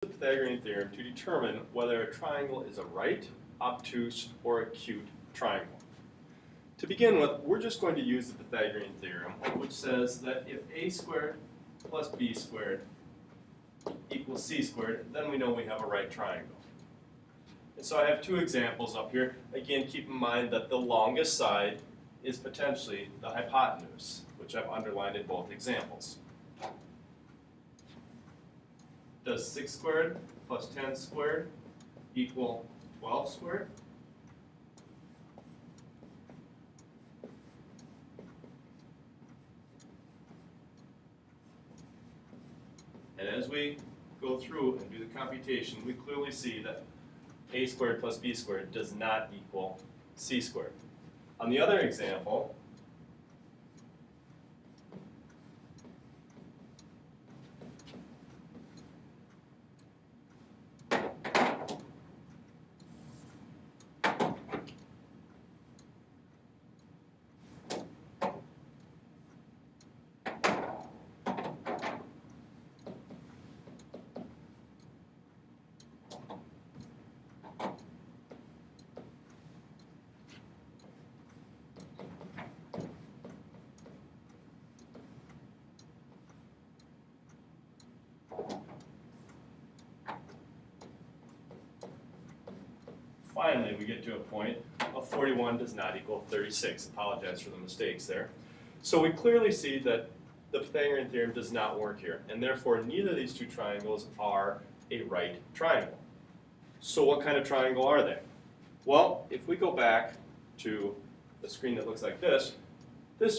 The Pythagorean theorem to determine whether a triangle is a right, obtuse, or acute triangle. To begin with, we're just going to use the Pythagorean theorem, which says that if a squared plus b squared equals c squared, then we know we have a right triangle. And so I have two examples up here. Again, keep in mind that the longest side is potentially the hypotenuse, which I've underlined in both examples. Does 6 squared plus 10 squared equal 12 squared? And as we go through and do the computation, we clearly see that a squared plus b squared does not equal c squared. On the other example, finally, we get to a point of 41 does not equal 36. Apologize for the mistakes there. So we clearly see that the Pythagorean theorem does not work here, and therefore neither of these two triangles are a right triangle. So what kind of triangle are they? Well, if we go back to the screen that looks like this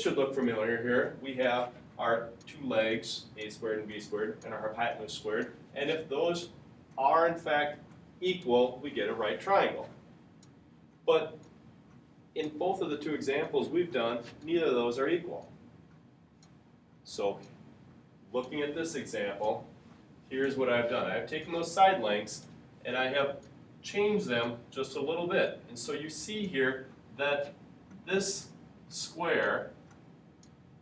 should look familiar here. We have our two legs, a squared and b squared, and our hypotenuse squared, and if those are in fact equal, we get a right triangle. But in both of the two examples we've done, neither of those are equal. So looking at this example, here's what I've done. I've taken those side lengths and I have changed them just a little bit. And so you see here that this square,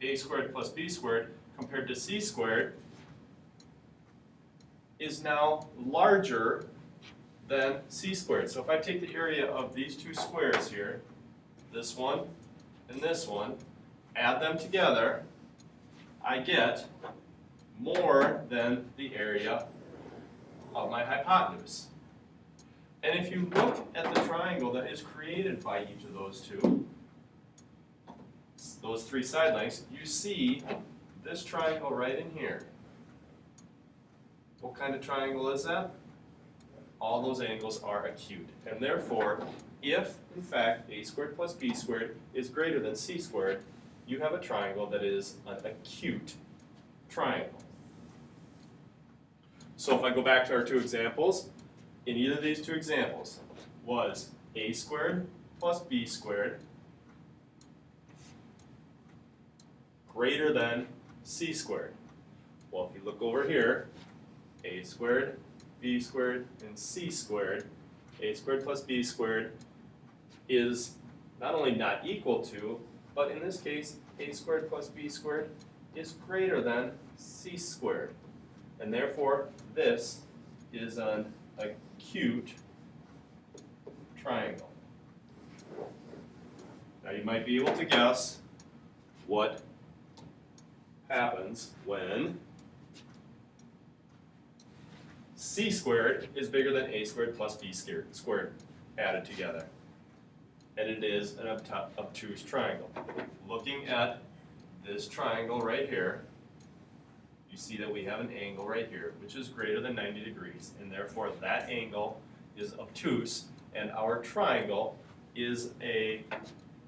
a squared plus b squared, compared to c squared, is now larger than c squared. So if I take the area of these two squares here, this one and this one, add them together, I get more than the area of my hypotenuse. And if you look at the triangle that is created by each of those two, those three side lengths, you see this triangle right in here. What kind of triangle is that? All those angles are acute. And therefore, if in fact a squared plus b squared is greater than c squared, you have a triangle that is an acute triangle. So if I go back to our two examples, in either of these two examples, was a squared plus b squared greater than c squared? Well, if you look over here, a squared, b squared, and c squared, a squared plus b squared is not only not equal to, but in this case, a squared plus b squared is greater than c squared. And therefore, this is an acute triangle. Now you might be able to guess what happens when c squared is bigger than a squared plus b squared added together. And it is an obtuse triangle. Looking at this triangle right here, you see that we have an angle right here, which is greater than 90 degrees, and therefore that angle is obtuse, and our triangle is an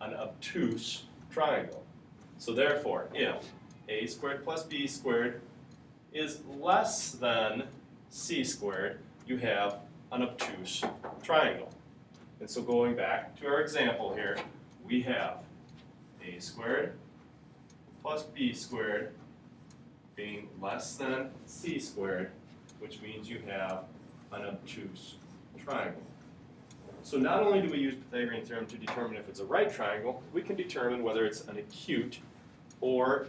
obtuse triangle. So therefore, if a squared plus b squared is less than c squared, you have an obtuse triangle. And so going back to our example here, we have a squared plus b squared being less than c squared, which means you have an obtuse triangle. So not only do we use Pythagorean theorem to determine if it's a right triangle, we can determine whether it's an acute or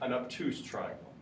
an obtuse triangle.